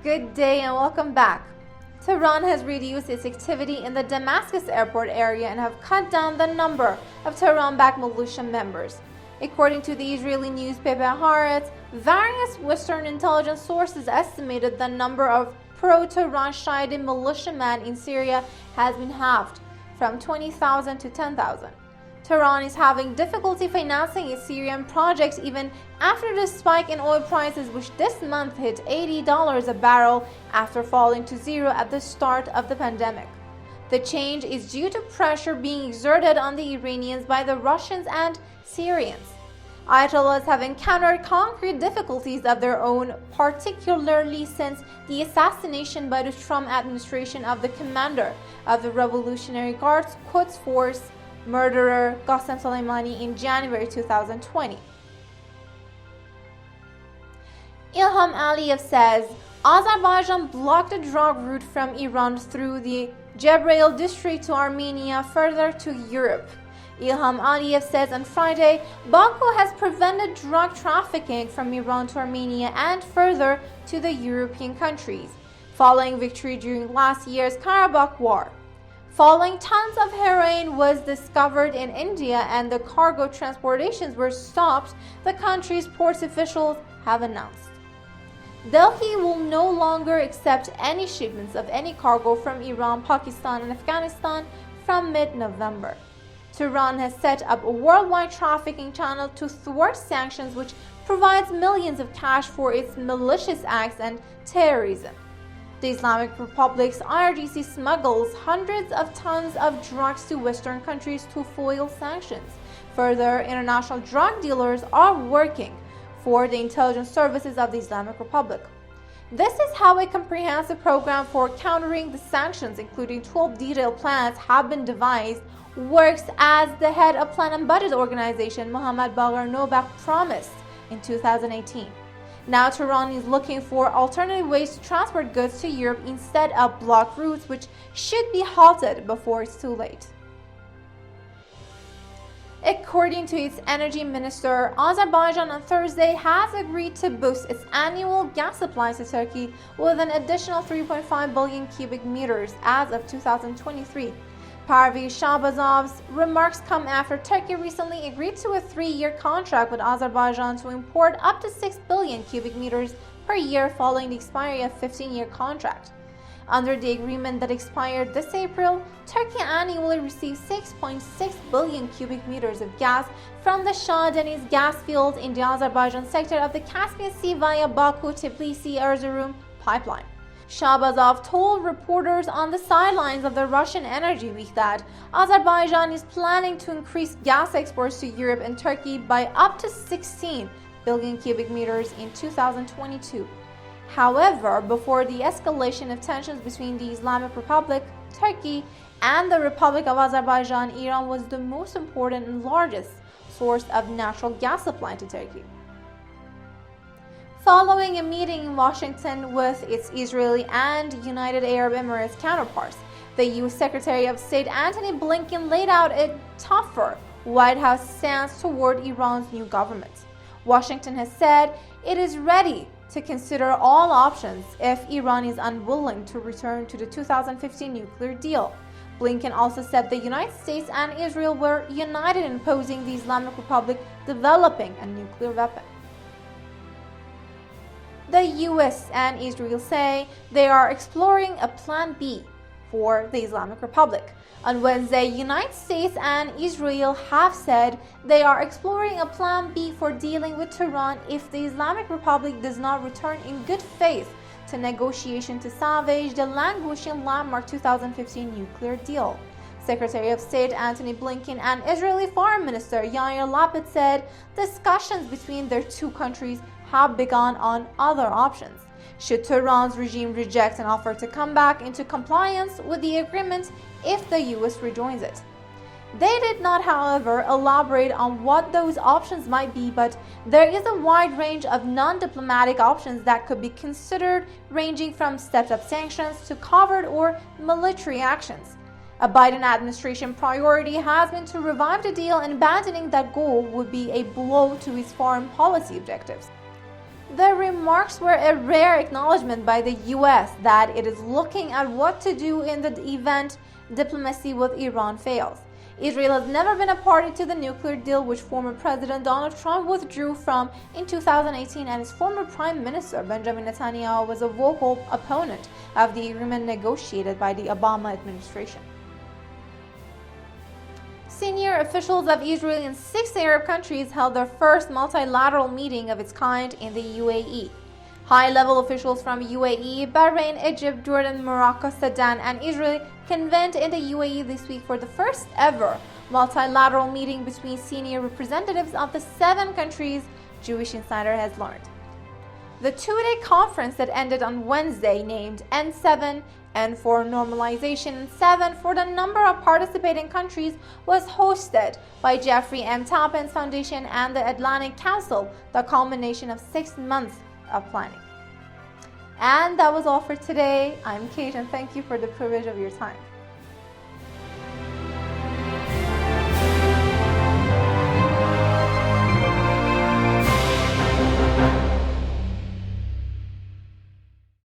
Good day and welcome back. Tehran has reduced its activity in the Damascus airport area and have cut down the number of Tehran-backed militia members. According to the Israeli newspaper Haaretz, various Western intelligence sources estimated the number of pro-Tehran Shiite militiamen in Syria has been halved, from 20,000 to 10,000. Tehran is having difficulty financing its Syrian projects even after the spike in oil prices, which this month hit $80 a barrel after falling to zero at the start of the pandemic. The change is due to pressure being exerted on the Iranians by the Russians and Syrians. Ayatollahs have encountered concrete difficulties of their own, particularly since the assassination by the Trump administration of the commander of the Revolutionary Guard's Quds Force, murderer Qasem Soleimani, in January 2020. Ilham Aliyev says Azerbaijan blocked a drug route from Iran through the Jebrail district to Armenia, further to Europe. Ilham Aliyev says on Friday, Baku has prevented drug trafficking from Iran to Armenia and further to the European countries, following victory during last year's Karabakh War. Following tons of heroin was discovered in India and the cargo transportations were stopped, the country's ports officials have announced. Delhi will no longer accept any shipments of any cargo from Iran, Pakistan, and Afghanistan from mid-November. Tehran has set up a worldwide trafficking channel to thwart sanctions, which provides millions of cash for its malicious acts and terrorism. The Islamic Republic's IRGC smuggles hundreds of tons of drugs to Western countries to foil sanctions. Further, international drug dealers are working for the intelligence services of the Islamic Republic. This is how a comprehensive program for countering the sanctions, including 12 detailed plans, have been devised, works, as the head of Plan and Budget Organization, Mohammad Bagher Nobakh, promised in 2018. Now Tehran is looking for alternative ways to transport goods to Europe instead of blocked routes, which should be halted before it's too late. According to its energy minister, Azerbaijan on Thursday has agreed to boost its annual gas supplies to Turkey with an additional 3.5 billion cubic meters as of 2023. Parviz Shahbazov's remarks come after Turkey recently agreed to a 3-year contract with Azerbaijan to import up to 6 billion cubic meters per year following the expiry of a 15-year contract. Under the agreement that expired this April, Turkey annually receives 6.6 billion cubic meters of gas from the Shah Deniz gas field in the Azerbaijan sector of the Caspian Sea via Baku-Tbilisi-Erzurum pipeline. Shahbazov told reporters on the sidelines of the Russian Energy Week that Azerbaijan is planning to increase gas exports to Europe and Turkey by up to 16 billion cubic meters in 2022. However, before the escalation of tensions between the Islamic Republic, Turkey, and the Republic of Azerbaijan, Iran was the most important and largest source of natural gas supply to Turkey. Following a meeting in Washington with its Israeli and United Arab Emirates counterparts, the U.S. Secretary of State Antony Blinken laid out a tougher White House stance toward Iran's new government. Washington has said it is ready to consider all options if Iran is unwilling to return to the 2015 nuclear deal. Blinken also said the United States and Israel were united in opposing the Islamic Republic developing a nuclear weapon. The US and Israel say they are exploring a Plan B for the Islamic Republic. On Wednesday, United States and Israel have said they are exploring a Plan B for dealing with Tehran if the Islamic Republic does not return in good faith to negotiation to salvage the languishing landmark 2015 nuclear deal. Secretary of State Antony Blinken and Israeli Foreign Minister Yair Lapid said discussions between their two countries have begun on other options should Tehran's regime reject an offer to come back into compliance with the agreement if the US rejoins it. They did not, however, elaborate on what those options might be, but there is a wide range of non-diplomatic options that could be considered, ranging from stepped-up sanctions to covert or military actions. A Biden administration priority has been to revive the deal, and abandoning that goal would be a blow to its foreign policy objectives. The remarks were a rare acknowledgement by the US that it is looking at what to do in the event diplomacy with Iran fails. Israel has never been a party to the nuclear deal which former President Donald Trump withdrew from in 2018, and his former Prime Minister Benjamin Netanyahu was a vocal opponent of the agreement negotiated by the Obama administration. Senior officials of Israel in 6 Arab countries held their first multilateral meeting of its kind in the UAE. High-level officials from UAE, Bahrain, Egypt, Jordan, Morocco, Sudan, and Israel convened in the UAE this week for the first ever multilateral meeting between senior representatives of the 7 countries, Jewish Insider has learned. The 2-day conference that ended on Wednesday, named N7, N for normalization and 7 for the number of participating countries, was hosted by Jeffrey M. Tappan's Foundation and the Atlantic Council, the culmination of 6 months of planning. And that was all for today. I'm Kate, and thank you for the privilege of your time.